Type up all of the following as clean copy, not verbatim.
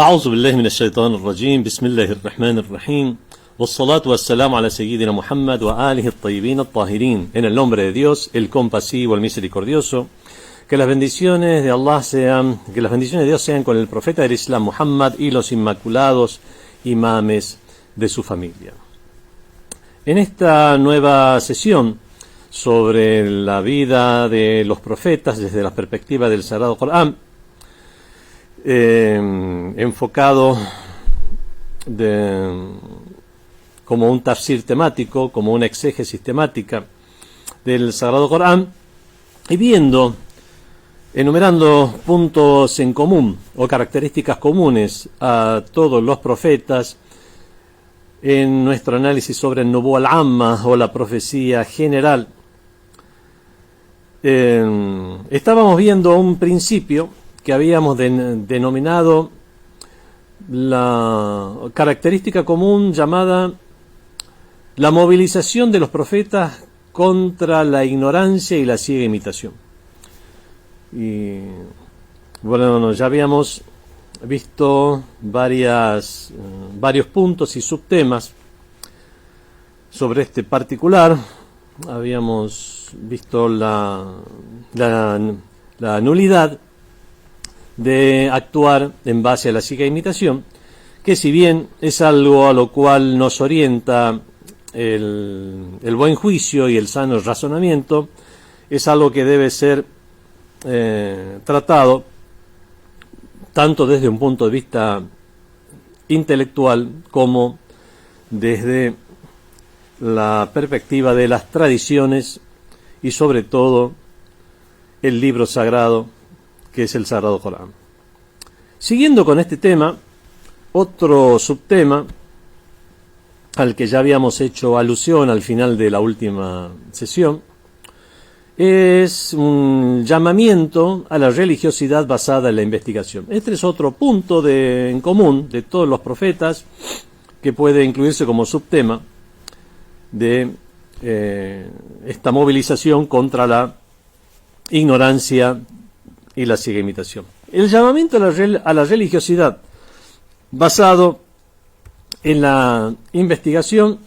أعوذ بالله من الشيطان الرجيم بسم الله الرحمن الرحيم والصلاة والسلام على سيدنا Muhammad وآله الطيبين الطاهرين. En el nombre de Dios, el compasivo, el misericordioso. Que las bendiciones de Dios sean con el profeta del Islam Muhammad y los inmaculados imames de su familia. En esta nueva sesión sobre la vida de los profetas desde la perspectiva del Sagrado Corán, enfocado como un tafsir temático, como una exégesis temática del Sagrado Corán, y enumerando puntos en común o características comunes a todos los profetas en nuestro análisis sobre el Nubuwa al-Amma o la profecía general. Estábamos viendo un principio que habíamos denominado la característica común llamada la movilización de los profetas contra la ignorancia y la ciega imitación. Y bueno, ya habíamos visto varios puntos y subtemas sobre este particular. Habíamos visto la nulidad de actuar en base a la ciega imitación, que si bien es algo a lo cual nos orienta el buen juicio y el sano razonamiento, es algo que debe ser tratado tanto desde un punto de vista intelectual como desde la perspectiva de las tradiciones y sobre todo el libro sagrado que es el Sagrado Corán. Siguiendo con este tema, otro subtema al que ya habíamos hecho alusión al final de la última sesión es un llamamiento a la religiosidad basada en la investigación. Este es otro punto en común de todos los profetas que puede incluirse como subtema de esta movilización contra la ignorancia y la ciega imitación. El llamamiento a la religiosidad basado en la investigación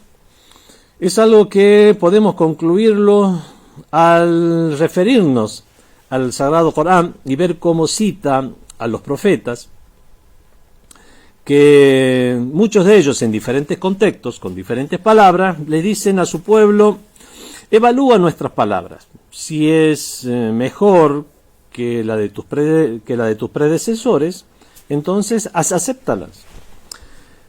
es algo que podemos concluirlo al referirnos al Sagrado Corán y ver cómo cita a los profetas, que muchos de ellos en diferentes contextos, con diferentes palabras, le dicen a su pueblo: evalúa nuestras palabras, si es mejor que la de tus predecesores, entonces acéptalas.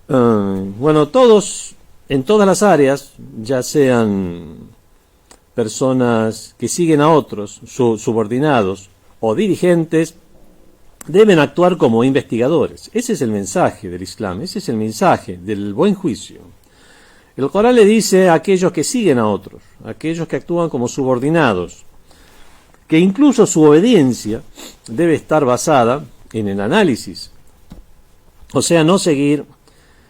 Bueno, todos, en todas las áreas, ya sean personas que siguen a otros, subordinados o dirigentes, deben actuar como investigadores. Ese es el mensaje del Islam, ese es el mensaje del buen juicio. El Corán le dice a aquellos que siguen a otros, a aquellos que actúan como subordinados, que incluso su obediencia debe estar basada en el análisis. O sea, no seguir,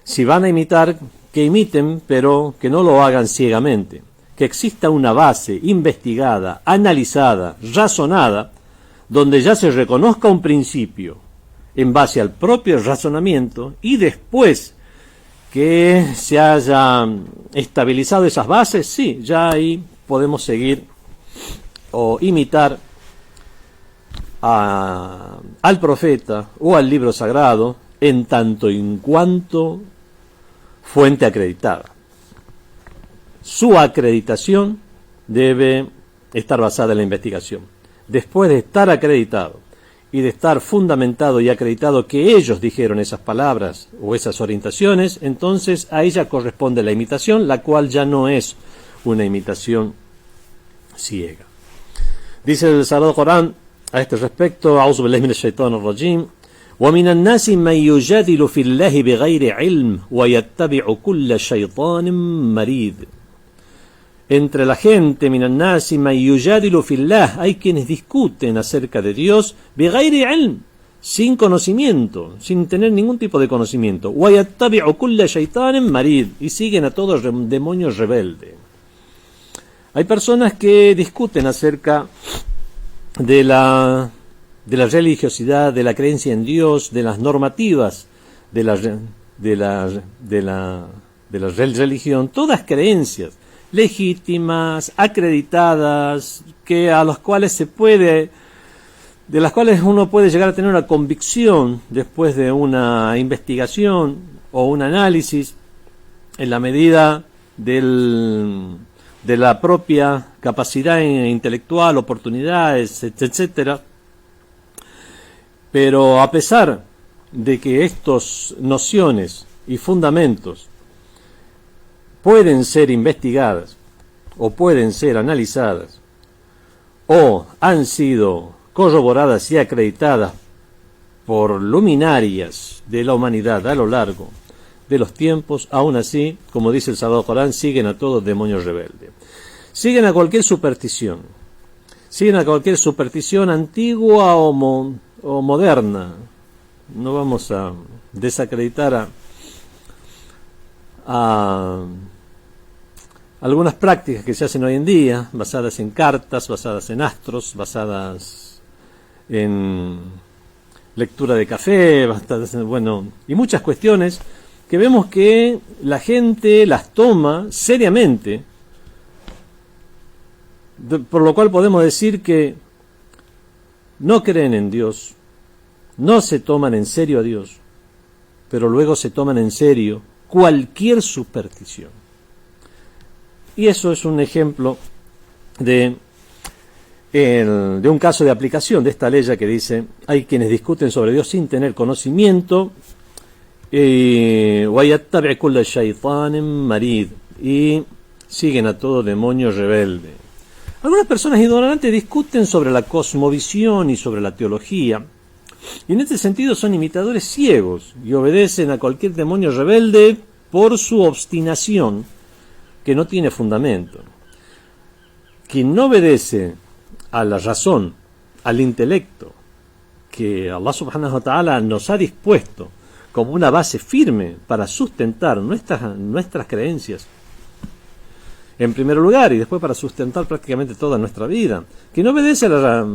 si van a imitar, que imiten, pero que no lo hagan ciegamente. Que exista una base investigada, analizada, razonada, donde ya se reconozca un principio en base al propio razonamiento, y después que se haya estabilizado esas bases, sí, ya ahí podemos seguir o imitar al profeta o al libro sagrado en tanto y en cuanto fuente acreditada. Su acreditación debe estar basada en la investigación. Después de estar acreditado y de estar fundamentado y acreditado que ellos dijeron esas palabras o esas orientaciones, entonces a ella corresponde la imitación, la cual ya no es una imitación ciega. Dice el Sagrado Corán a este respecto: A'udhu billahi minash shaitanir rajim, wa minan nasi man yujadilu fillahi bighayri ilm wa yattabi'u kulla shaytanin marid. Entre la gente, minan nasi man yujadilu fillah, hay quienes discuten acerca de Dios bighayri ilm, sin conocimiento, sin tener ningún tipo de conocimiento, wa yattabi'u kulla shaytanin marid, y siguen a todo demonio rebelde. Hay personas que discuten acerca de la religiosidad, de la creencia en Dios, de las normativas de la religión, todas creencias legítimas, acreditadas, de las cuales uno puede llegar a tener una convicción después de una investigación o un análisis en la medida de la propia capacidad intelectual, oportunidades, etcétera. Pero a pesar de que estas nociones y fundamentos pueden ser investigadas o pueden ser analizadas o han sido corroboradas y acreditadas por luminarias de la humanidad a lo largo de los tiempos, aún así, como dice el Sagrado Corán, siguen a todos demonios rebeldes. Siguen a cualquier superstición. Siguen a cualquier superstición antigua o moderna. No vamos a desacreditar a algunas prácticas que se hacen hoy en día, basadas en cartas, basadas en astros, basadas en lectura de café, y muchas cuestiones que vemos que la gente las toma seriamente, por lo cual podemos decir que no creen en Dios, no se toman en serio a Dios, pero luego se toman en serio cualquier superstición. Y eso es un ejemplo de un caso de aplicación de esta ley que dice: hay quienes discuten sobre Dios sin tener conocimiento, y siguen a todo demonio rebelde. Algunas personas ignorantes discuten sobre la cosmovisión y sobre la teología, y en este sentido son imitadores ciegos y obedecen a cualquier demonio rebelde por su obstinación, que no tiene fundamento. Quien no obedece a la razón, al intelecto, que Allah subhanahu wa ta'ala nos ha dispuesto como una base firme para sustentar nuestras creencias, en primer lugar, y después para sustentar prácticamente toda nuestra vida, que no obedece a la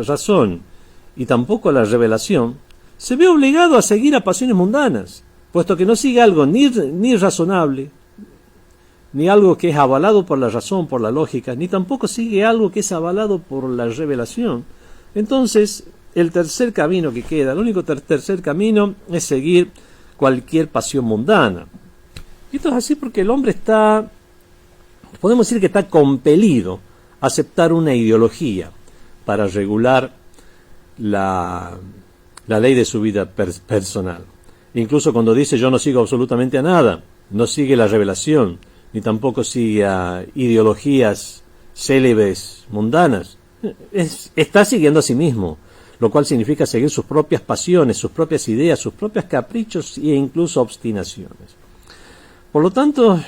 razón y tampoco a la revelación, se ve obligado a seguir a pasiones mundanas, puesto que no sigue algo ni razonable, ni algo que es avalado por la razón, por la lógica, ni tampoco sigue algo que es avalado por la revelación. Entonces, el tercer camino que queda, el único tercer camino, es seguir cualquier pasión mundana. Y esto es así porque el hombre podemos decir que está compelido a aceptar una ideología para regular la ley de su vida personal. Incluso cuando dice yo no sigo absolutamente a nada, no sigue la revelación, ni tampoco sigue a ideologías célebres mundanas, está siguiendo a sí mismo, lo cual significa seguir sus propias pasiones, sus propias ideas, sus propios caprichos e incluso obstinaciones. Por lo tanto,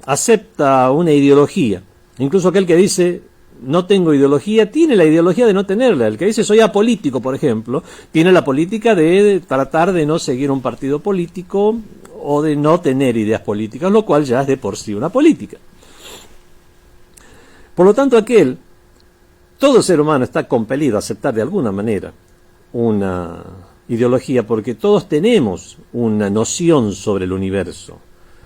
acepta una ideología. Incluso aquel que dice no tengo ideología, tiene la ideología de no tenerla. El que dice soy apolítico, por ejemplo, tiene la política de tratar de no seguir un partido político o de no tener ideas políticas, lo cual ya es de por sí una política. Por lo tanto, todo ser humano está compelido a aceptar de alguna manera una ideología, porque todos tenemos una noción sobre el universo,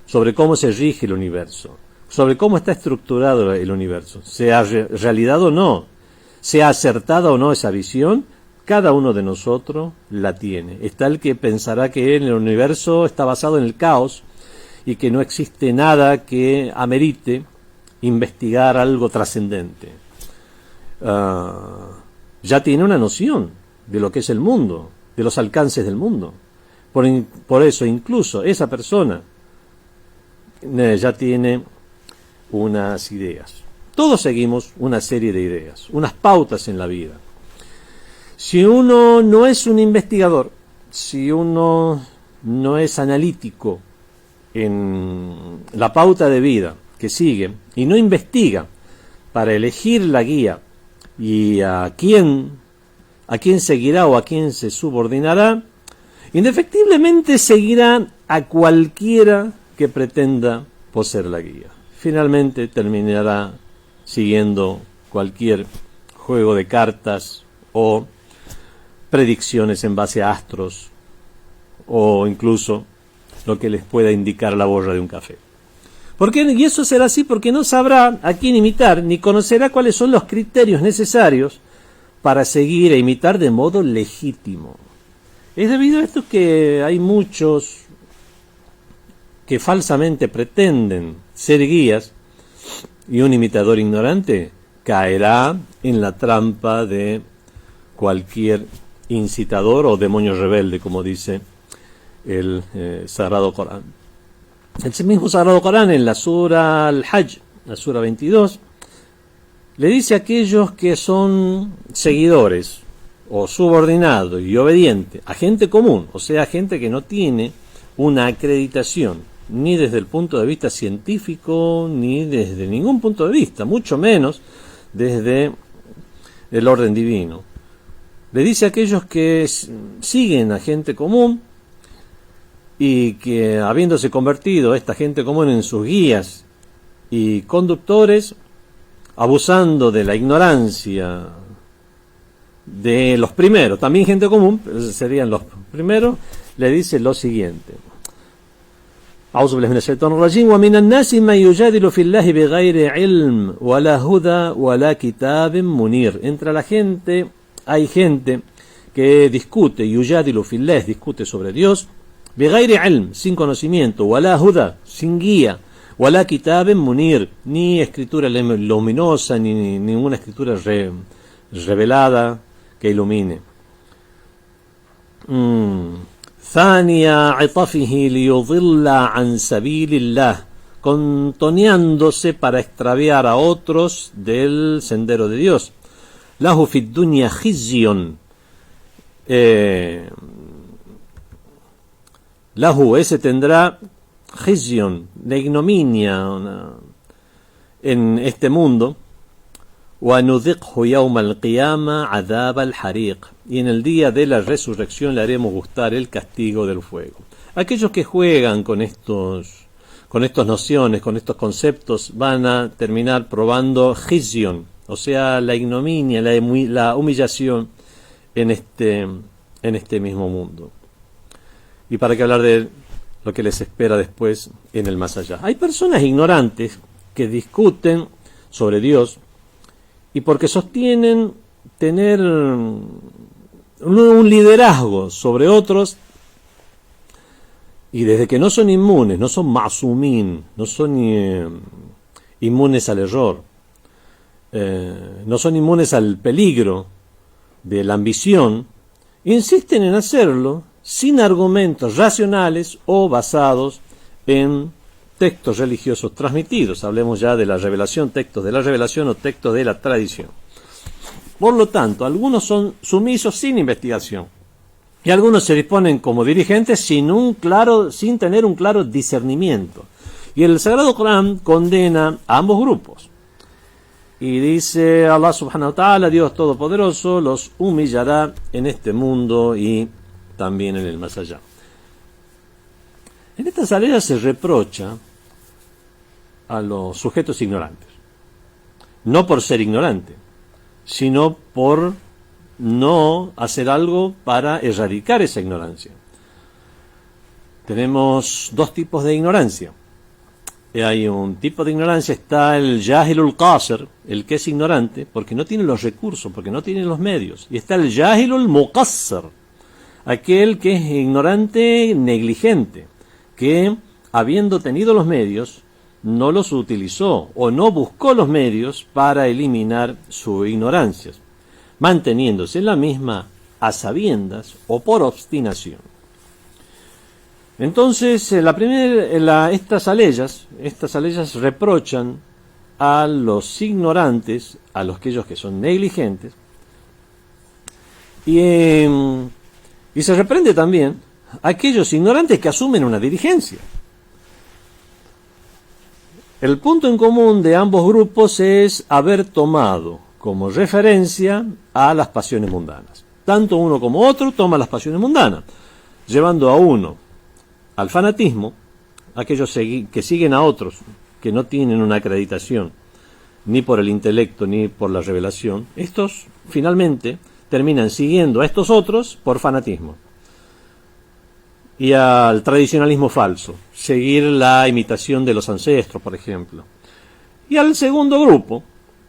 sobre cómo se rige el universo, sobre cómo está estructurado el universo, sea realidad o no, sea acertada o no esa visión, cada uno de nosotros la tiene. Está el que pensará que el universo está basado en el caos y que no existe nada que amerite investigar algo trascendente. Ya tiene una noción de lo que es el mundo, de los alcances del mundo. Por eso incluso esa persona ya tiene unas ideas. Todos seguimos una serie de ideas, unas pautas en la vida. Si uno no es un investigador, si uno no es analítico en la pauta de vida que sigue y no investiga para elegir la guía y a quién seguirá o a quién se subordinará, indefectiblemente seguirá a cualquiera que pretenda poseer la guía. Finalmente terminará siguiendo cualquier juego de cartas o predicciones en base a astros o incluso lo que les pueda indicar la borra de un café. Y eso será así porque no sabrá a quién imitar ni conocerá cuáles son los criterios necesarios para seguir e imitar de modo legítimo. Es debido a esto que hay muchos que falsamente pretenden ser guías y un imitador ignorante caerá en la trampa de cualquier incitador o demonio rebelde, como dice el Sagrado Corán. El mismo Sagrado Corán en la Sura Al-Hajj, la Sura 22, le dice a aquellos que son seguidores o subordinados y obedientes a gente común, o sea, gente que no tiene una acreditación ni desde el punto de vista científico ni desde ningún punto de vista, mucho menos desde el orden divino. Le dice a aquellos que siguen a gente común y que, habiéndose convertido esta gente común en sus guías y conductores, abusando de la ignorancia de los primeros, también gente común, serían los primeros, le dice lo siguiente: أعوذ بالله من الشيطان الرجيم ومن الناس من يجادل في الله بغير علم ولا هدى ولا كتاب منير. Entre la gente hay gente que discute, yujadilu fillah, discute sobre Dios, بغير علم, sin conocimiento, ولا هدى, sin guía, ولا كتاب منير, ni escritura luminosa, ni ninguna escritura revelada que ilumine. ثانية عطفه ليضل عن سبيل الله, contoneándose para extraviar a otros del sendero de Dios. له في الدنيا خزي, له, ese tendrá خزي, la ignominia en este mundo. وَنُذِقْهُ يَوْمَ الْقِيَامَةِ عَذَابَ الْحَرِيقِ, y en el día de la resurrección le haremos gustar el castigo del fuego. Aquellos que juegan con estas nociones, con estos conceptos, van a terminar probando khizyon, o sea, la ignominia, la humillación en este mismo mundo. Y para qué hablar de lo que les espera después en el más allá. Hay personas ignorantes que discuten sobre Dios, y porque sostienen tener un liderazgo sobre otros, y desde que no son inmunes, no son ma'sumín, no son inmunes al error, no son inmunes al peligro de la ambición, insisten en hacerlo sin argumentos racionales o basados en textos religiosos transmitidos. Hablemos ya de la revelación, textos de la revelación o textos de la tradición. Por lo tanto, algunos son sumisos sin investigación y algunos se disponen como dirigentes sin tener un claro discernimiento. Y el Sagrado Corán condena a ambos grupos. Y dice Allah subhanahu wa ta'ala, Dios Todopoderoso, los humillará en este mundo y también en el más allá. En estas áreas se reprocha a los sujetos ignorantes, no por ser ignorante, sino por no hacer algo para erradicar esa ignorancia. Tenemos dos tipos de ignorancia. Hay un tipo de ignorancia, está el jahilul qasir, el que es ignorante porque no tiene los recursos, porque no tiene los medios, y está el jahilul muqassir, aquel que es ignorante negligente, que habiendo tenido los medios no los utilizó o no buscó los medios para eliminar su ignorancia, manteniéndose la misma a sabiendas o por obstinación. Entonces, estas aleyas reprochan a los ignorantes, a aquellos que son negligentes, y se reprende también a aquellos ignorantes que asumen una dirigencia. El punto en común de ambos grupos es haber tomado como referencia a las pasiones mundanas. Tanto uno como otro toma las pasiones mundanas, llevando a uno al fanatismo, aquellos que siguen a otros que no tienen una acreditación ni por el intelecto ni por la revelación. Estos finalmente terminan siguiendo a estos otros por fanatismo y al tradicionalismo falso, seguir la imitación de los ancestros, por ejemplo. Y al segundo grupo,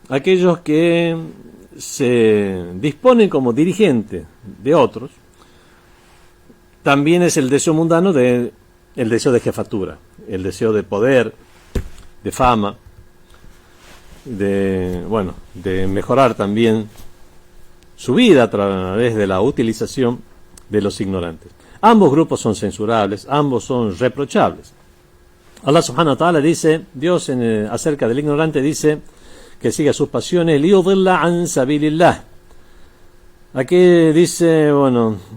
aquellos que se disponen como dirigentes de otros, también es el deseo mundano el deseo de jefatura, el deseo de poder, de fama, de mejorar también su vida a través de la utilización de los ignorantes. Ambos grupos son censurables, ambos son reprochables. Allah subhanahu wa ta'ala dice, Dios acerca del ignorante dice que siga sus pasiones, liyudilla an sabilillah. Aquí dice,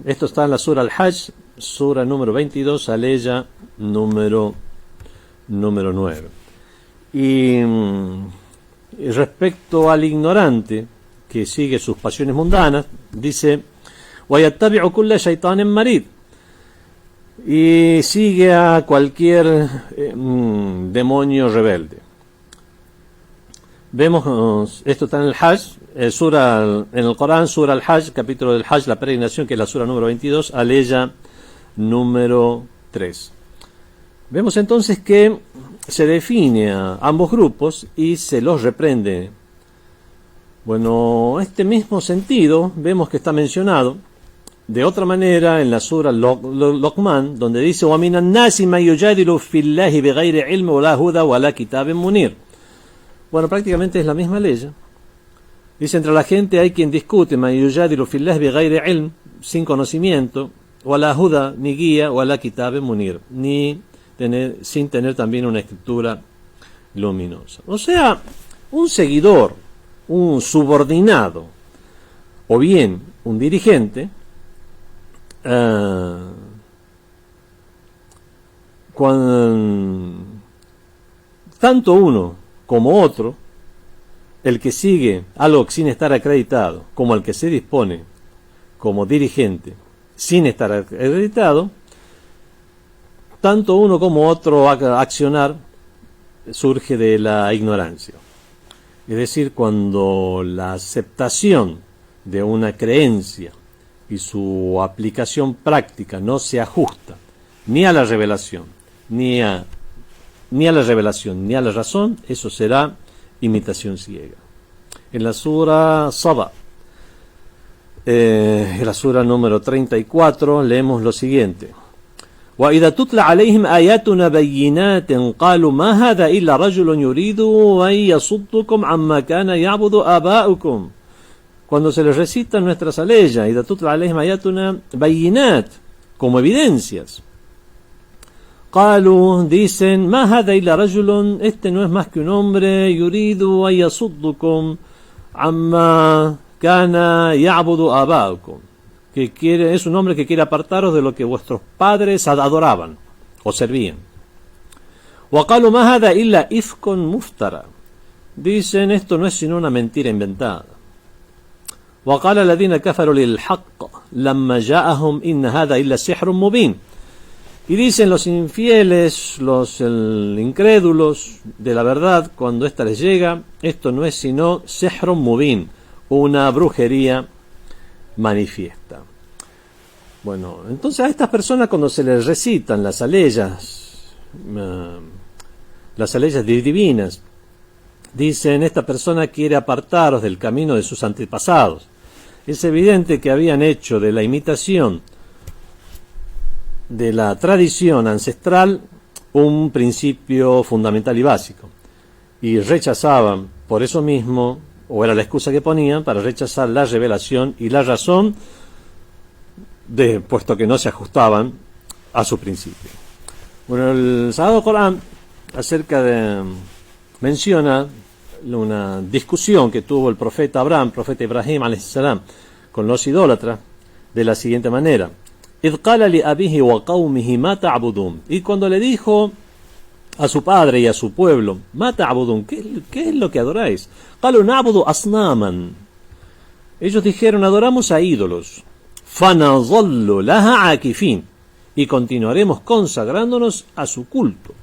esto está en la sura Al-Hajj, sura número 22, aleya número 9. Y respecto al ignorante que sigue sus pasiones mundanas, dice, وَيَتَّبِعُ كُلَّ شَيْطَانٍ مَرِيدٍ, y sigue a cualquier demonio rebelde. Vemos, esto está en el Hajj, en el Corán, sura Al-Hajj, capítulo del Hajj, la peregrinación, que es la sura número 22, aleya número 3. Vemos entonces que se define a ambos grupos y se los reprende. Este mismo sentido vemos que está mencionado de otra manera en la sura Luqman, donde dice وَمِنَ النَّاسِ مَن يُجَادِلُ فِي اللَّهِ بِغَيْرِ عِلْمٍ وَلَا هُدًى وَلَا كِتَابٍ مُنِيرٍ. Prácticamente es la misma ley. Dice, entre la gente hay quien discute مَن يُجَادِلُ فِي اللَّهِ بِغَيْرِ عِلْمٍ, sin conocimiento, وَلَا هُدًى, ni guía, وَلَا كِتَابٍ مُنِيرٍ, sin tener también una escritura luminosa. O sea, un seguidor, un subordinado, o bien un dirigente, tanto uno como otro, el que sigue algo sin estar acreditado, como el que se dispone como dirigente sin estar acreditado, tanto uno como otro accionar surge de la ignorancia. Es decir, cuando la aceptación de una creencia y su aplicación práctica no se ajusta ni a la revelación, ni a la razón, eso será imitación ciega. En la sura Saba, en la sura número 34, leemos lo siguiente: وَإِذَا تُتْلَى عَلَيْهِمْ آيَاتُنَا بَيِّنَاتٍ قَالُوا مَا هَذَا إِلَّا رَجُلٌ يُرِيدُ أَن يَصُدَّكُمْ عَمَّا كَانَ يَعْبُدُ آبَاؤُكُمْ. Cuando se les recitan nuestras aleyas, إِذَا تُتْلَى عَلَيْهِمْ آيَاتُنَا بَيِّنَاتٍ, como evidencias, قالوا, dicen, مَا هَذَا إِلَّا رَجُلٌ, este no es más que un hombre, يُرِيدُ أَن يَصُدَّكُمْ عَمَّا كَانَ يَعْبُدُ آبَاؤُكُمْ, es un hombre que quiere apartaros de lo que vuestros padres adoraban o servían. وَقَالُوا مَا هَذَا إِلَّا إِفْكٌ مُفْتَرًى, dicen, esto no es sino una mentira inventada. وَقَالَ الَّذِينَ كَفَرُوا لِلْحَقِّ لَمَّا جَاءَهُمْ إِنَّ هَذَا إِلَّا سِحْرٌ مُبِينٌ, y dicen los infieles, los incrédulos de la verdad, cuando ésta les llega, esto no es sino sihrun mubin, una brujería manifiesta. Entonces a estas personas, cuando se les recitan las aleyas divinas, dicen, esta persona quiere apartaros del camino de sus antepasados. Es evidente que habían hecho de la imitación de la tradición ancestral un principio fundamental y básico, y rechazaban por eso mismo, o era la excusa que ponían para rechazar la revelación y la razón, puesto que no se ajustaban a su principio. El Sagrado Corán menciona una discusión que tuvo el profeta Ibrahim a.s. con los idólatras de la siguiente manera: إذ قال لأبيه وقومه ما تعبدون, y cuando le dijo a su padre y a su pueblo, ما تعبدون, ¿qué es lo que adoráis? قالوا نعبد أصناما, ellos dijeron, adoramos a ídolos. فنظل لها عاكفين, y continuaremos consagrándonos a su culto.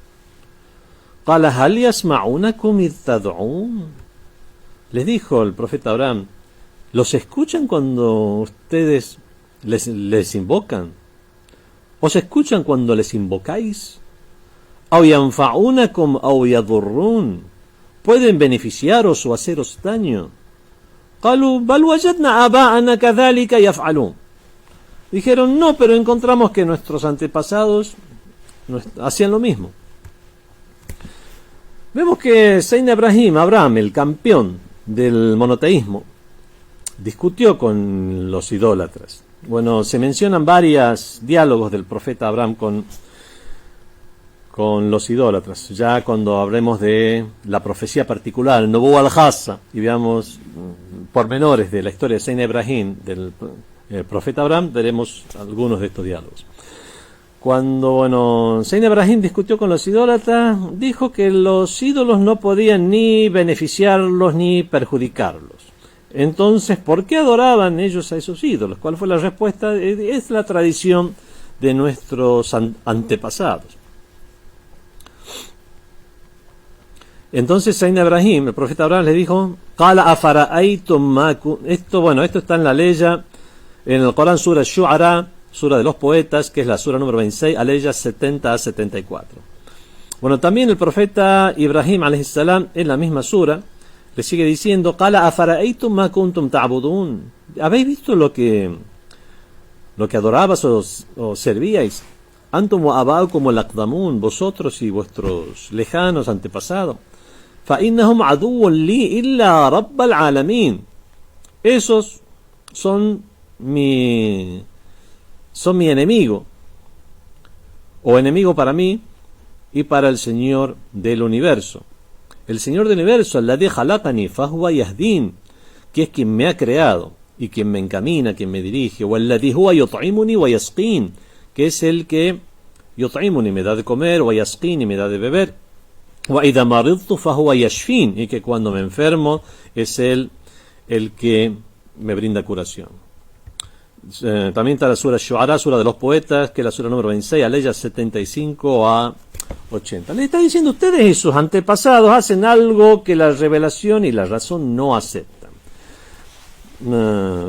قال هل يسمعونكم إذ تدعون, les dijo el profeta Abraham, ¿Los escuchan cuando ustedes les invocan? ¿Os escuchan cuando les invocáis? ¿Aw yanfa'unakum aw yadurrun? ¿Pueden beneficiaros o haceros daño? قالوا بل وجدنا آباءنا كذلك يفعلون. Dijeron, no, pero encontramos que nuestros antepasados hacían lo mismo. Vemos que Seyyidina Abraham, el campeón del monoteísmo, discutió con los idólatras. Bueno, se mencionan varios diálogos del profeta Abraham con los idólatras. Ya cuando hablemos de la profecía particular, el Nubuwa al-Khassa, y veamos pormenores de la historia de Seyyidina Ibrahim, del profeta Abraham, veremos algunos de estos diálogos. Cuando Seyyidina Ibrahim discutió con los idólatras, dijo que los ídolos no podían ni beneficiarlos ni perjudicarlos. Entonces, ¿por qué adoraban ellos a esos ídolos? ¿Cuál fue la respuesta? Es la tradición de nuestros antepasados. Entonces Seyyidina Ibrahim, el profeta Abraham, le dijo: "Qala afara'aytum ma esto está en la ley, en el Corán, sura Shu'ara, sura de los poetas, que es la sura número 26, aleya 70 a 74. Bueno, también el profeta Ibrahim alayhi salam, en la misma sura, le sigue diciendo: "Qala afara'aytum ma kuntum ta'budun". ¿Habéis visto lo que adorabas o servíais? Antum wa aba'ukum al-aqdamun, vosotros y vuestros lejanos antepasados. فإنهم عدو لي إلا رب العالمين. Esos son mi enemigo, o enemigo para mí y para el Señor del universo. El Señor del universo, الذي خلقني فهو يهدين, que es quien me ha creado y quien me encamina, quien me dirige. والذي هو يطعمني ويسقين, que es el que يطعمني, me da de comer, ويسقيني, me da de beber. وإذا مرضت فهو يشفين, y que cuando me enfermo es él el que me brinda curación. También está la sura Shu'ara, sura de los poetas, que es la sura número 26, aleya 75 a 80. Le está diciendo: ustedes y sus antepasados hacen algo que la revelación y la razón no aceptan.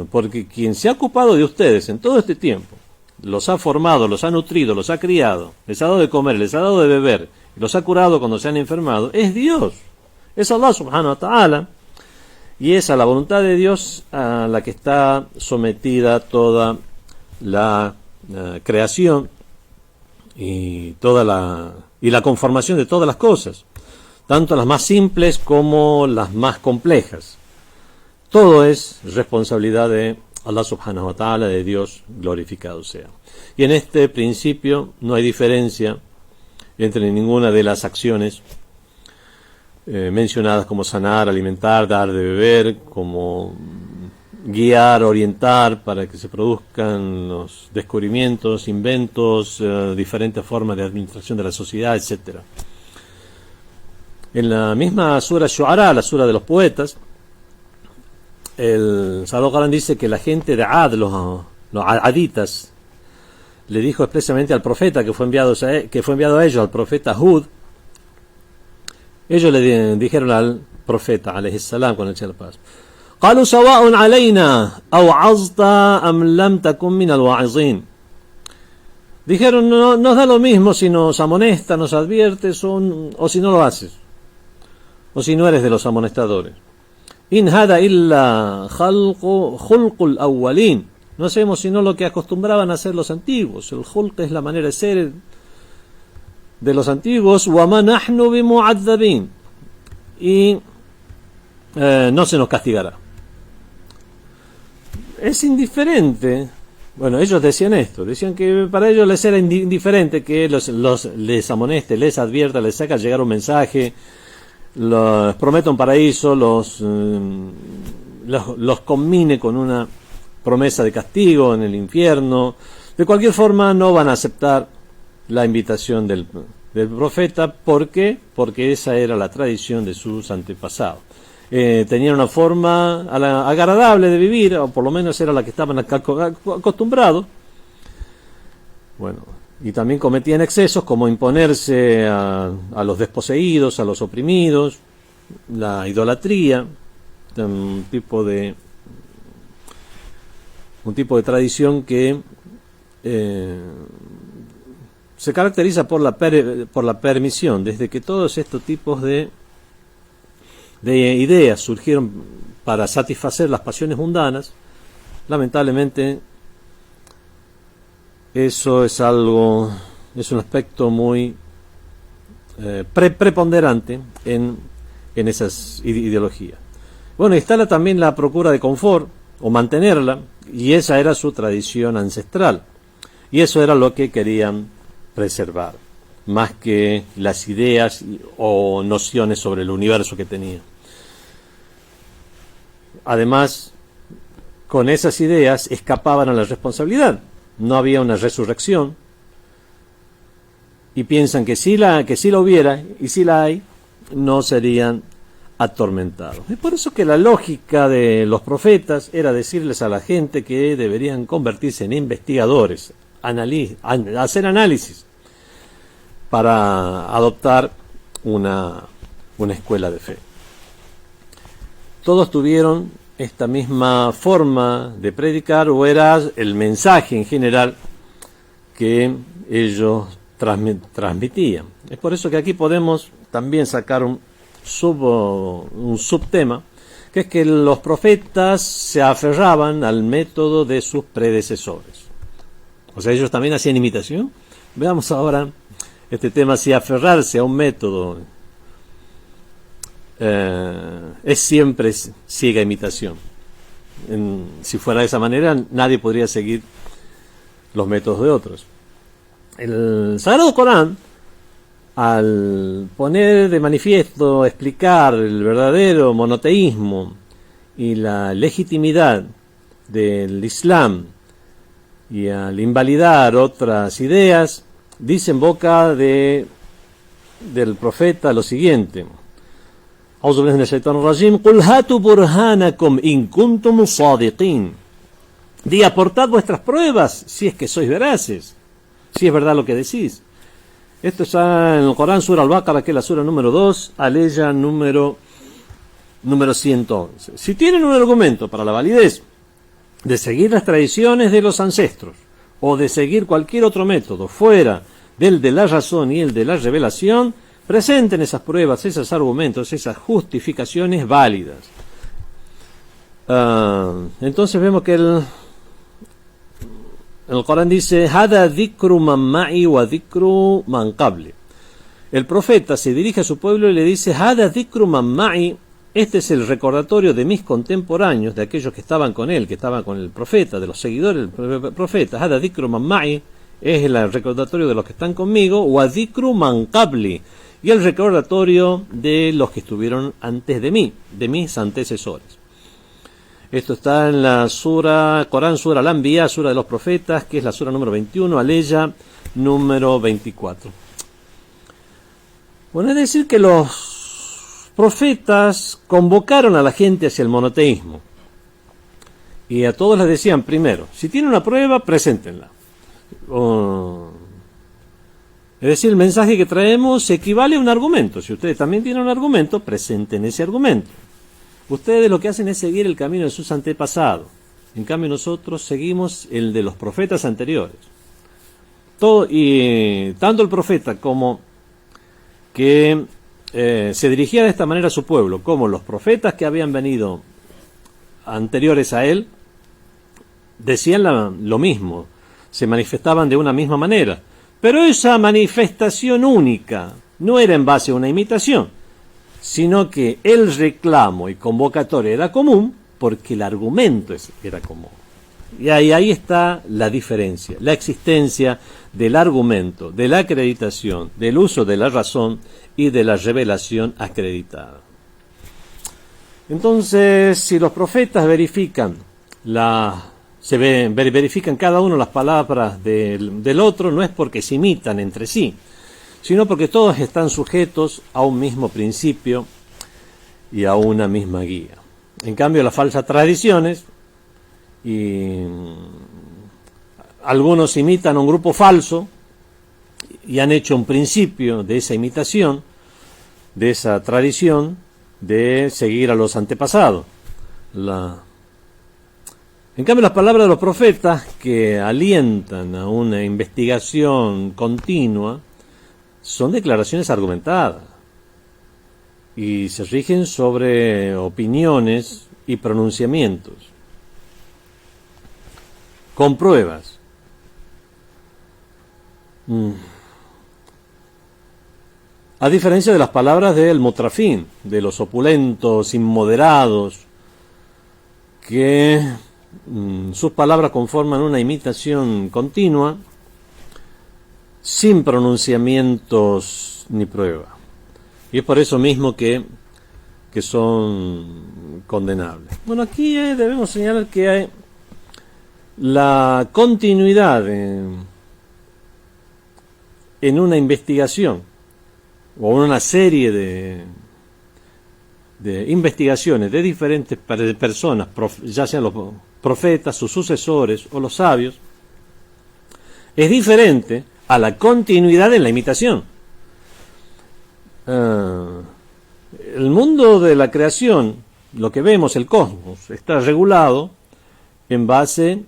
Porque quien se ha ocupado de ustedes en todo este tiempo, los ha formado, los ha nutrido, los ha criado, les ha dado de comer, les ha dado de beber, los ha curado cuando se han enfermado, es Dios, es Allah subhanahu wa ta'ala, y es a la voluntad de Dios a la que está sometida toda la creación y la conformación de todas las cosas, tanto las más simples como las más complejas. Todo es responsabilidad de Allah subhanahu wa ta'ala, de Dios glorificado sea. Y en este principio no hay diferencia entre ninguna de las acciones mencionadas, como sanar, alimentar, dar de beber, como guiar, orientar para que se produzcan los descubrimientos, inventos, diferentes formas de administración de la sociedad, etc. En la misma sura Shu'ara, la sura de los poetas, el Sagrado Corán dice que la gente de Ad, los aditas, le dijo expresamente al profeta que fue enviado a ellos, al profeta Hud. Ellos le dijeron al profeta alayhi salam, con el cielo paz: قالوا سواء علينا أوعظت أم لم تكن من الواعظين. Dijeron: no, nos da lo mismo si nos amonestas, nos adviertes, o si no lo haces, o si no eres de los amonestadores. إن هذا إلا خلق الأولين. No hacemos sino lo que acostumbraban a hacer los antiguos. El khulq es la manera de ser de los antiguos. وَمَا نَحْنُ بِمُعَذَّبِينَ. Y no se nos castigará. Es indiferente. Bueno, ellos decían esto. Decían que para ellos les era indiferente que les amoneste, les advierta, les haga llegar un mensaje, los prometa un paraíso, los combine con una promesa de castigo en el infierno. De cualquier forma no van a aceptar la invitación del profeta. ¿Por qué? Porque esa era la tradición de sus antepasados. Tenían una forma agradable de vivir, o por lo menos era la que estaban acostumbrados. Bueno, y también cometían excesos como imponerse a los desposeídos, a los oprimidos, la idolatría, un tipo de un tipo de tradición que se caracteriza por la permisión, desde que todos estos tipos de ideas surgieron para satisfacer las pasiones mundanas. Lamentablemente eso es un aspecto muy preponderante en esas ideologías. Bueno, está también la procura de confort o mantenerla, y esa era su tradición ancestral, y eso era lo que querían preservar, más que las ideas o nociones sobre el universo que tenían. Además, con esas ideas escapaban a la responsabilidad. No había una resurrección, y piensan que si la hubiera, y si la hay, no serían atormentados. Es por eso que la lógica de los profetas era decirles a la gente que deberían convertirse en investigadores, hacer análisis para adoptar una escuela de fe. Todos tuvieron esta misma forma de predicar, o era el mensaje en general que ellos transmitían. Es por eso que aquí podemos también sacar un subtema, que es que los profetas se aferraban al método de sus predecesores. O sea, ellos también hacían imitación. Veamos ahora este tema: si aferrarse a un método es siempre ciega imitación. Si fuera de esa manera, nadie podría seguir los métodos de otros. El Sagrado Corán, al poner de manifiesto, explicar el verdadero monoteísmo y la legitimidad del Islam, y al invalidar otras ideas, dice en boca del profeta lo siguiente: A'udhu billahi minash shaitanir rajim, Qul hatu burhanakum in kuntum sadiqin. Di, aportad vuestras pruebas si es que sois veraces, si es verdad lo que decís. Esto está en el Corán, Sura Al-Baqarah, que es la sura número 2, aleya número 111. Si tienen un argumento para la validez de seguir las tradiciones de los ancestros, o de seguir cualquier otro método fuera del de la razón y el de la revelación, presenten esas pruebas, esos argumentos, esas justificaciones válidas. Entonces vemos que el Corán dice: Hada dhikru man ma'i wa dhikru man qabli. El profeta se dirige a su pueblo y le dice: Hada dhikru man ma'i. Este es el recordatorio de mis contemporáneos, de aquellos que estaban con él, que estaban con el profeta, de los seguidores del profeta. Hada dhikru man ma'i es el recordatorio de los que están conmigo. Wa dhikru man qabli, y el recordatorio de los que estuvieron antes de mí, de mis antecesores. Esto está en la sura Corán, sura Al-Anbiya, sura de los profetas, que es la sura número 21, aleya número 24. Bueno, es decir que los profetas convocaron a la gente hacia el monoteísmo, y a todos les decían: primero, si tienen una prueba, preséntenla. Es decir, el mensaje que traemos equivale a un argumento. Si ustedes también tienen un argumento, presenten ese argumento. Ustedes lo que hacen es seguir el camino de sus antepasados. En cambio, nosotros seguimos el de los profetas anteriores. Tanto el profeta como que se dirigía de esta manera a su pueblo, como los profetas que habían venido anteriores a él, decían lo mismo, se manifestaban de una misma manera. Pero esa manifestación única no era en base a una imitación, sino que el reclamo y convocatoria era común porque el argumento era común. Y ahí está la diferencia, la existencia del argumento, de la acreditación, del uso de la razón y de la revelación acreditada. Entonces, si los profetas verifican verifican cada uno las palabras del otro, no es porque se imitan entre sí, sino porque todos están sujetos a un mismo principio y a una misma guía. En cambio, las falsas tradiciones, y algunos imitan a un grupo falso y han hecho un principio de esa imitación, de esa tradición, de seguir a los antepasados. En cambio, las palabras de los profetas, que alientan a una investigación continua, son declaraciones argumentadas y se rigen sobre opiniones y pronunciamientos, con pruebas. A diferencia de las palabras del mutrafín, de los opulentos, inmoderados, que sus palabras conforman una imitación continua, sin pronunciamientos ni prueba. Y es por eso mismo que son condenables. Bueno, aquí debemos señalar que hay la continuidad en una investigación o en una serie de investigaciones de diferentes personas, ya sean los profetas, sus sucesores o los sabios, es diferente a la continuidad en la imitación. El mundo de la creación, lo que vemos, el cosmos, está regulado en base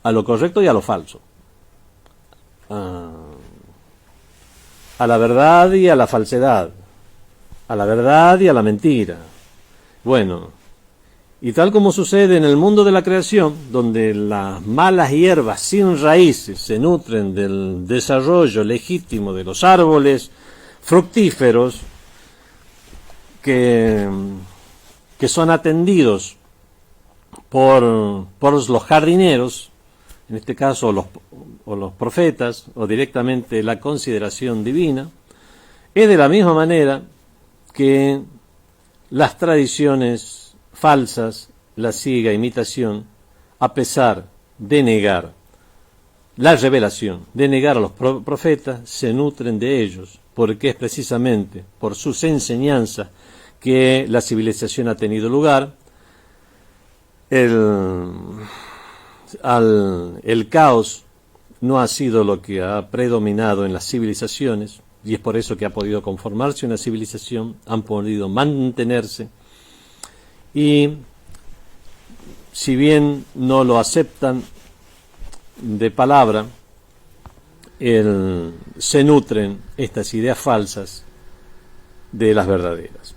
a lo correcto y a lo falso, a la verdad y a la falsedad, a la verdad y a la mentira. Bueno, y tal como sucede en el mundo de la creación, donde las malas hierbas sin raíces se nutren del desarrollo legítimo de los árboles fructíferos que son atendidos por los jardineros, en este caso o los profetas, o directamente la consideración divina, es de la misma manera que las tradiciones falsas, la ciega imitación, a pesar de negar la revelación, de negar a los profetas, se nutren de ellos, porque es precisamente por sus enseñanzas que la civilización ha tenido lugar. El caos no ha sido lo que ha predominado en las civilizaciones, y es por eso que ha podido conformarse una civilización, han podido mantenerse, y si bien no lo aceptan de palabra, se nutren estas ideas falsas de las verdaderas.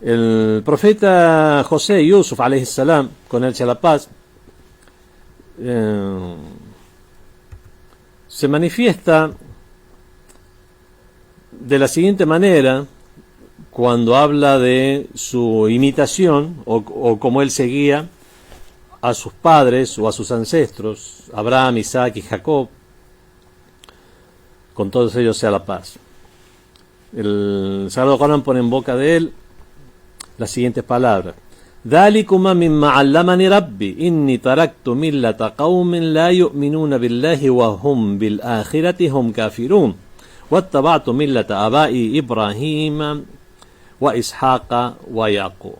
El profeta José Yusuf, alayhi salam, con él sea la paz, se manifiesta de la siguiente manera cuando habla de su imitación o como él seguía a sus padres o a sus ancestros, Abraham, Isaac y Jacob, con todos ellos sea la paz. El Sagrado Corán pone en boca de él las siguientes palabras: ذَلِكُمَا مِمَّا عَلَّمَنِي رَبِّي إِنِّي تَرَكْتُ مِلَّةَ قَوْمٍ لَا يُؤْمِنُونَ بِاللَّهِ وَهُمْ بِالْآخِرَةِ هُمْ كَافِرُونَ وَاتَّبَعْتُ مِلَّةَ آبَائِي إِبْرَاهِيمَ وَإِسْحَاقَ وَيَعْقُوبَ.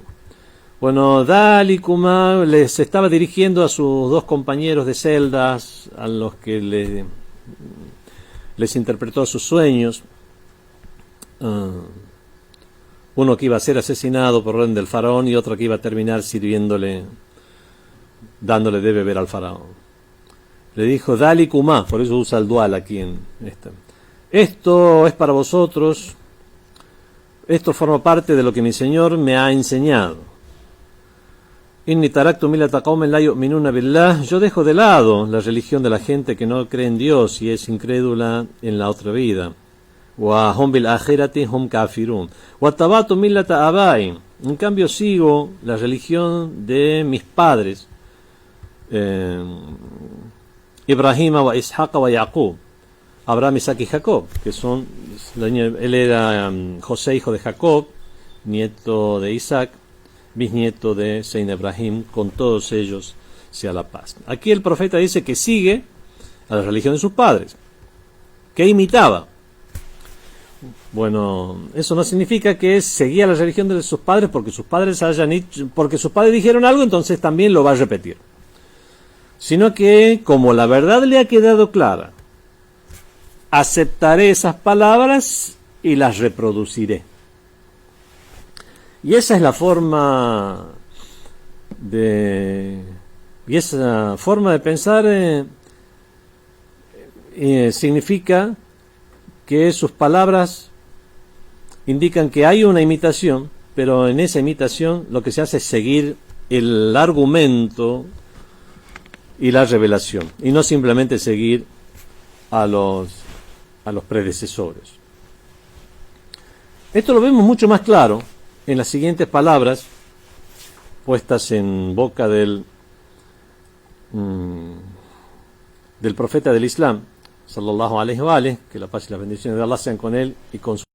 Bueno, ذَلِكُمَا les estaba dirigiendo a sus dos compañeros de celdas, a los que les interpretó sus sueños. Uno que iba a ser asesinado por orden del faraón y otro que iba a terminar sirviéndole, dándole de beber al faraón. Le dijo Dalikuma, por eso usa el dual aquí en esta. Esto es para vosotros, esto forma parte de lo que mi Señor me ha enseñado. Inni taraktu millata qaumin la yu'minuna billah. Yo dejo de lado la religión de la gente que no cree en Dios y es incrédula en la otra vida. وَهُمْ بِالْآخِرَةِ هُمْ كَافِرُونَ وَاتَّبَعْتُ مِلَّةَ آبَائِي. En cambio sigo la religión de mis padres, Ibrahim wa Ishaqa wa Yaqub, Abraham, Isaac y Jacob, que son, él era José, hijo de Jacob, nieto de Isaac, bisnieto de Seine Ibrahim, con todos ellos sea la paz. Aquí el profeta dice que sigue a la religión de sus padres, que imitaba. Bueno, eso no significa que seguía la religión de sus padres porque sus padres dijeron algo, entonces también lo va a repetir. Sino que, como la verdad le ha quedado clara, aceptaré esas palabras y las reproduciré. Y esa es la forma de Y esa forma de pensar significa que sus palabras indican que hay una imitación, pero en esa imitación lo que se hace es seguir el argumento y la revelación, y no simplemente seguir a los predecesores. Esto lo vemos mucho más claro en las siguientes palabras puestas en boca del profeta del Islam, sallallahu alaihi wa alihi, que la paz y las bendiciones de Allah sean con él y con su...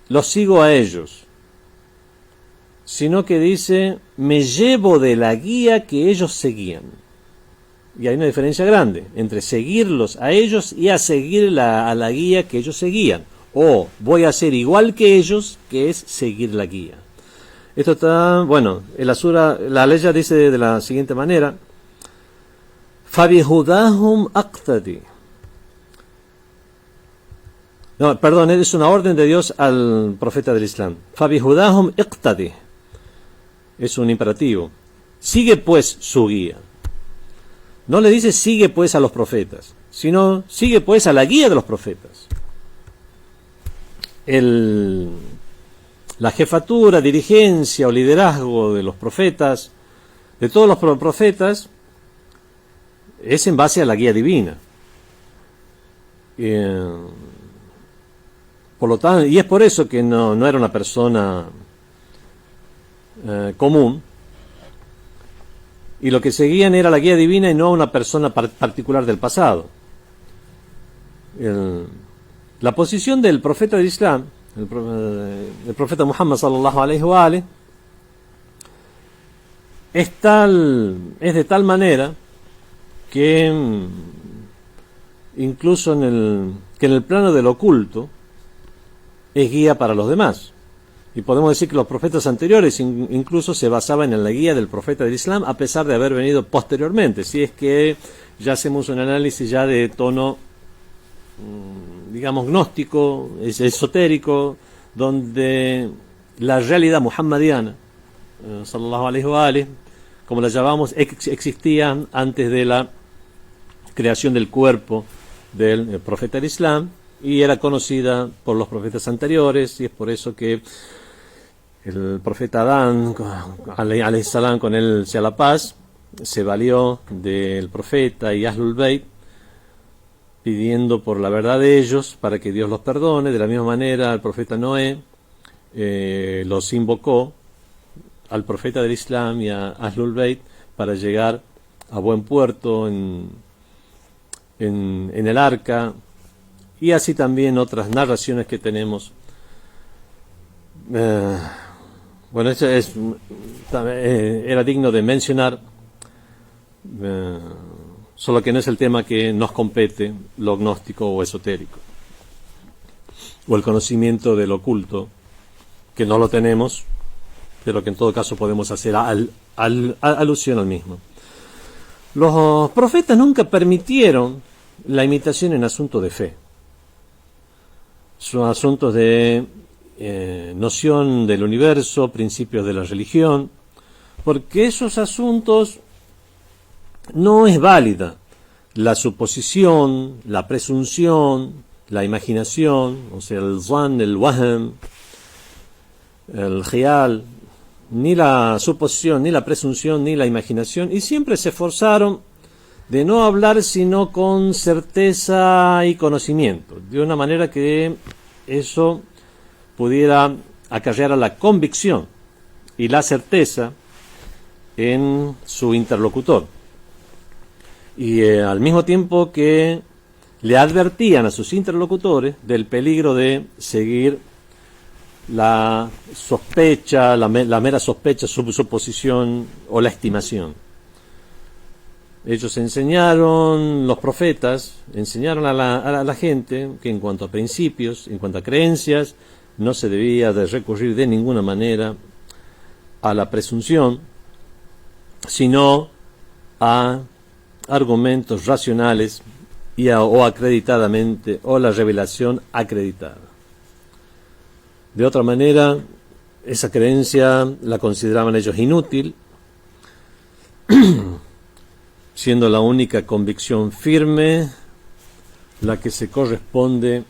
Los sigo a ellos, sino que dice, me llevo de la guía que ellos seguían. Y hay una diferencia grande entre seguirlos a ellos y a seguir a la guía que ellos seguían. O voy a ser igual que ellos, que es seguir la guía. Esto está, bueno, en la sura, la ley dice de la siguiente manera, فَبِهُدَاهُمْ أَقْتَدِي. No, perdón, es una orden de Dios al profeta del Islam. فَبِهُدَاهُمْ اقْتَدِي. Es un imperativo. Sigue pues su guía. No le dice sigue pues a los profetas, sino sigue pues a la guía de los profetas. La jefatura, dirigencia o liderazgo de los profetas, de todos los profetas, es en base a la guía divina. Por lo tanto, y es por eso que no era una persona común, y lo que seguían era la guía divina y no una persona particular del pasado. La posición del profeta del Islam, el profeta Muhammad sallallahu alaihi wa alihi, es de tal manera que incluso en el plano del oculto es guía para los demás. Y podemos decir que los profetas anteriores incluso se basaban en la guía del profeta del Islam, a pesar de haber venido posteriormente. Si es que ya hacemos un análisis ya de tono, digamos, gnóstico, esotérico, donde la realidad muhammadiana, sallallahu alaihi wa alihi, como la llamamos, existía antes de la creación del cuerpo del profeta del Islam, y era conocida por los profetas anteriores, y es por eso que el profeta Adán, alayhi salam, con él sea la paz, se valió del profeta y Ahlul Bayt, pidiendo por la verdad de ellos para que Dios los perdone. De la misma manera el profeta Noé los invocó al profeta del Islam y a Ahlul Bayt para llegar a buen puerto en el arca, y así también otras narraciones que tenemos. Bueno, esto era digno de mencionar, solo que no es el tema que nos compete, lo gnóstico o esotérico, o el conocimiento del oculto, que no lo tenemos, pero que en todo caso podemos hacer alusión al mismo. Los profetas nunca permitieron la imitación en asuntos de fe. Son asuntos de noción del universo, principios de la religión, porque esos asuntos no es válida la suposición, la presunción, la imaginación, o sea, el zan, el wahm, el khayal, ni la suposición, ni la presunción, ni la imaginación, y siempre se esforzaron de no hablar sino con certeza y conocimiento, de una manera que eso pudiera acarrear a la convicción y la certeza en su interlocutor, y al mismo tiempo que le advertían a sus interlocutores del peligro de seguir la sospecha, la mera sospecha, suposición o la estimación. Ellos enseñaron, los profetas enseñaron a la gente que en cuanto a principios, en cuanto a creencias, no se debía de recurrir de ninguna manera a la presunción, sino a argumentos racionales o acreditadamente, o la revelación acreditada. De otra manera, esa creencia la consideraban ellos inútil, siendo la única convicción firme la que se corresponde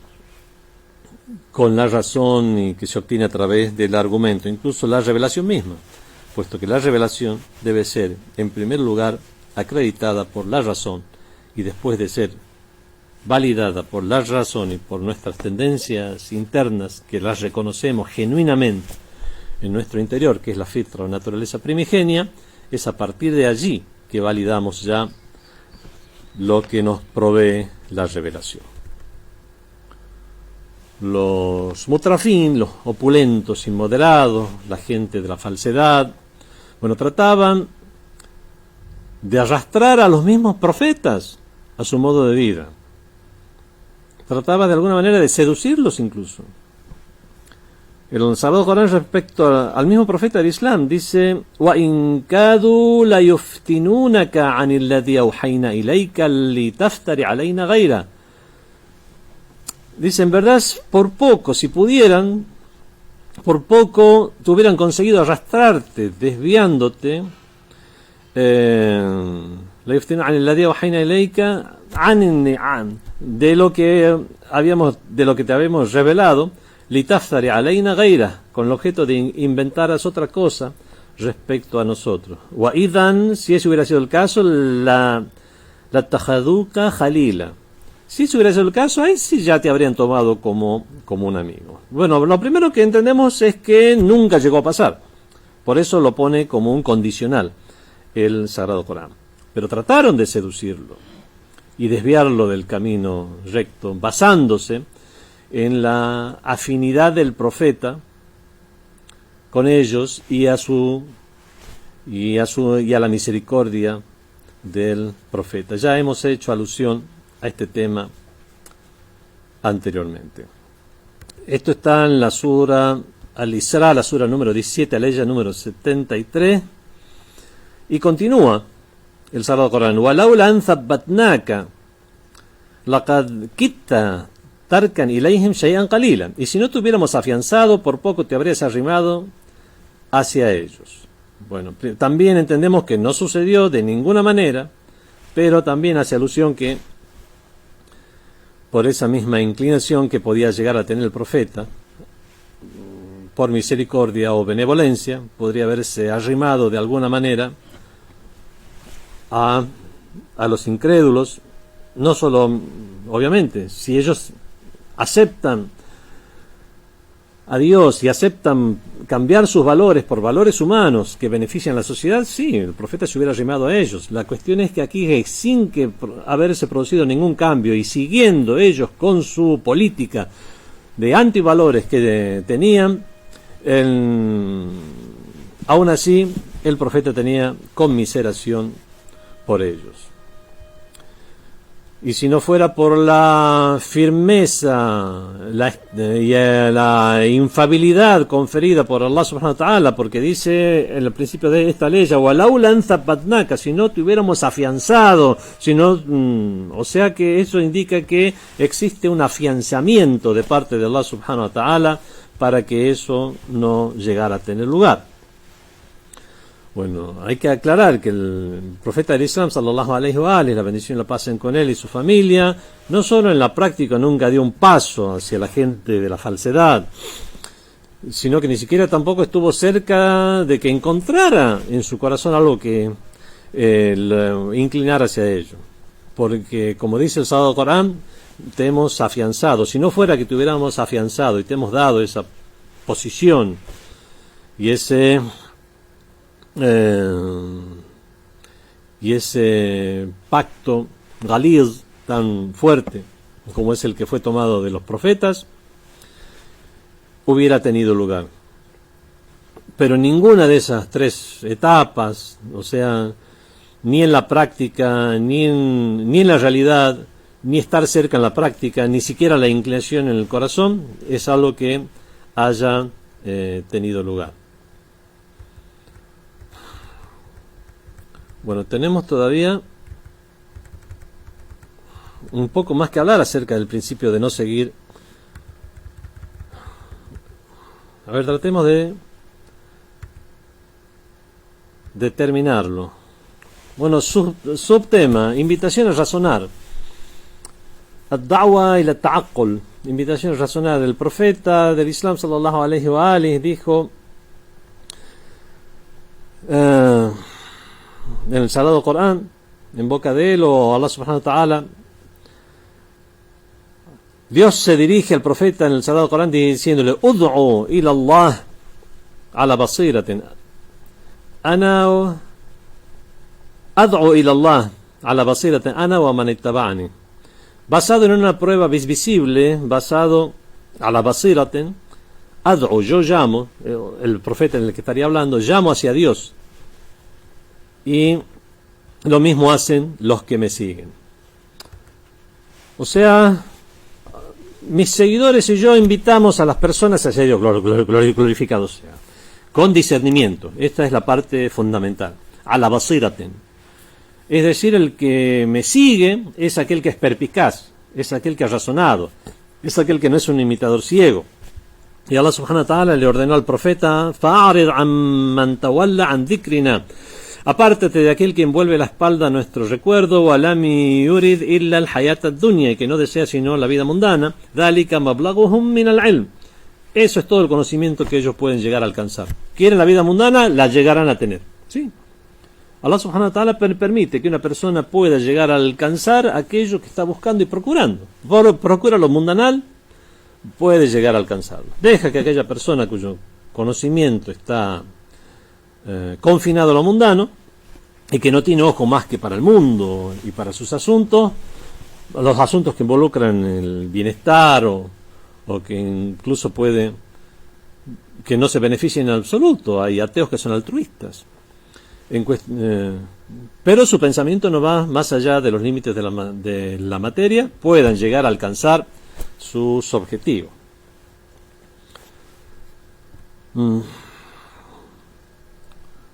con la razón y que se obtiene a través del argumento, incluso la revelación misma, puesto que la revelación debe ser, en primer lugar, acreditada por la razón y después de ser validada por la razón y por nuestras tendencias internas, que las reconocemos genuinamente en nuestro interior, que es la fitra o naturaleza primigenia, es a partir de allí que validamos ya lo que nos provee la revelación. Los mutrafín, los opulentos, inmoderados, la gente de la falsedad, bueno, trataban de arrastrar a los mismos profetas a su modo de vida. Trataba de alguna manera de seducirlos incluso. El Sagrado Corán respecto al mismo profeta del Islam dice: وَإِنْ كَادُوا لَيُفْتِنُونَكَ عَنِ الَّذِي أَوْحَيْنَا إِلَيْكَ لِتَفْتَرِ عَلَيْنَا غَيْرَهُ. Dice, en verdad, por poco, si pudieran, por poco te hubieran conseguido arrastrarte, desviándote, de lo que te habíamos revelado, litafari alayna ghaira, con el objeto de inventaras otra cosa respecto a nosotros. Wa idan, si ese hubiera sido el caso, la tajaduka jalila. Si ese hubiera sido el caso, ahí sí ya te habrían tomado como un amigo. Bueno, lo primero que entendemos es que nunca llegó a pasar. Por eso lo pone como un condicional el Sagrado Corán. Pero trataron de seducirlo y desviarlo del camino recto, basándose en la afinidad del profeta con ellos y a la misericordia del profeta. Ya hemos hecho alusión a este tema anteriormente. Esto está en la sura Al-Isra, la sura número 17, aleya número 73, y continúa el Sagrado Corán: وَلَوْلَا أَنْ ثَبَّتْنَاكَ لَقَدْ كِدْتَ تَرْكَنْ إِلَيْهِمْ شَيْئًا قَلِيلًا. Y si no te hubiéramos afianzado, por poco te habrías arrimado hacia ellos. Bueno, también entendemos que no sucedió de ninguna manera, pero también hace alusión que por esa misma inclinación que podía llegar a tener el profeta, por misericordia o benevolencia, podría haberse arrimado de alguna manera a los incrédulos. No solo, obviamente, si ellos aceptan a Dios y aceptan cambiar sus valores por valores humanos que benefician a la sociedad, sí, el profeta se hubiera arrimado a ellos. La cuestión es que aquí, sin que haberse producido ningún cambio y siguiendo ellos con su política de antivalores que tenían, aún así el profeta tenía conmiseración por ellos. Y si no fuera por la firmeza y la infabilidad conferida por Allah subhanahu wa ta'ala, porque dice en el principio de esta ley: وَلَوْلَا أَنْ ثَبَّتْنَاكَ, si no te hubiéramos afianzado, o sea que eso indica que existe un afianzamiento de parte de Allah subhanahu wa ta'ala para que eso no llegara a tener lugar. Bueno, hay que aclarar que el profeta del Islam, sallallahu alaihi wa alihi, la bendición y la paz con él y su familia, no solo en la práctica nunca dio un paso hacia la gente de la falsedad, sino que ni siquiera tampoco estuvo cerca de que encontrara en su corazón algo que lo inclinara hacia ello. Porque, como dice el Sagrado Corán, te hemos afianzado. Si no fuera que te hubiéramos afianzado y te hemos dado esa posición y ese pacto galiz tan fuerte como es el que fue tomado de los profetas, hubiera tenido lugar. Pero ninguna de esas tres etapas, o sea, ni en la práctica, ni en la realidad, ni estar cerca en la práctica, ni siquiera la inclinación en el corazón, es algo que haya tenido lugar. Bueno, tenemos todavía un poco más que hablar acerca del principio de no seguir. A ver, tratemos de determinarlo. Bueno, subtema, invitación a razonar. Ad-da'wa ila ta'aqqul, invitación a razonar. El profeta del Islam, sallallahu alayhi wa alihi, dijo en el Sagrado Corán, en boca de él o Allah subhanahu wa ta'ala, Dios se dirige al profeta en el Sagrado Corán diciéndole: Ud'u ila Allah ala basiratin. Ana ad'u ila Allah ala basiratin ana wa man ittaba'ani. Basado en una prueba visible, basado a la basiratin, ad'u, yo llamo, el profeta en el que estaría hablando, llamo hacia Dios. Y lo mismo hacen los que me siguen. O sea, mis seguidores y yo invitamos a las personas a ser glorificados, con discernimiento. Esta es la parte fundamental. A la basiraten. Es decir, el que me sigue es aquel que es perspicaz, es aquel que ha razonado, es aquel que no es un imitador ciego. Y Allah subhanahu wa ta'ala le ordenó al profeta: Fa'arid amman tawalla an dhikrina. Apártate de aquel que envuelve la espalda a nuestro recuerdo, walami yurid illa al-hayat ad-dunya, y que no desea sino la vida mundana. Dhalika mablaghuhum min al-ilm. Eso es todo el conocimiento que ellos pueden llegar a alcanzar. Quieren la vida mundana, la llegarán a tener. ¿Sí? Allah subhanahu wa ta'ala permite que una persona pueda llegar a alcanzar aquello que está buscando y procurando. Procura lo mundanal, puede llegar a alcanzarlo. Deja que aquella persona cuyo conocimiento está confinado a lo mundano y que no tiene ojo más que para el mundo y para sus asuntos, los asuntos que involucran el bienestar o que incluso puede que no se beneficien en absoluto. Hay ateos que son altruistas, pero su pensamiento no va más allá de los límites de la materia, puedan llegar a alcanzar sus objetivos.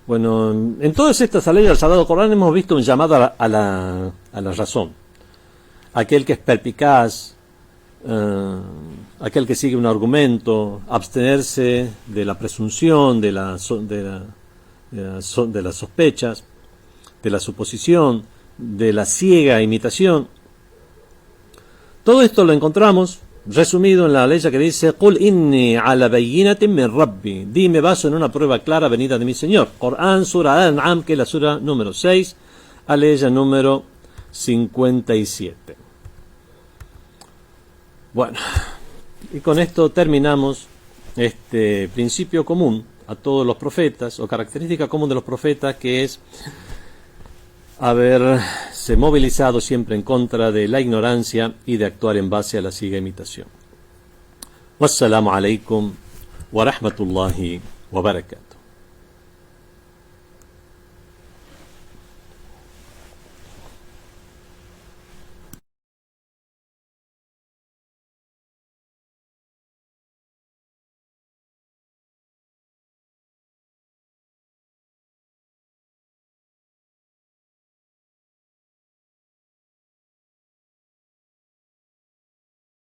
Bueno, en todas estas leyes del Sagrado Corán hemos visto un llamado a la razón. Aquel que es perspicaz, aquel que sigue un argumento, abstenerse de la presunción, de las sospechas, de la suposición, de la ciega imitación. Todo esto lo encontramos resumido en la ley que dice: Qul inni ala bayyinatin min rabbi. Dime, baso en una prueba clara venida de mi Señor. Corán, Sura Al-An'am, que es la sura número 6, aleya número 57. Bueno, y con esto terminamos este principio común a todos los profetas, o característica común de los profetas, que es haberse movilizado siempre en contra de la ignorancia y de actuar en base a la ciega imitación. Wassalamu alaikum wa rahmatullahi wa barakatuh.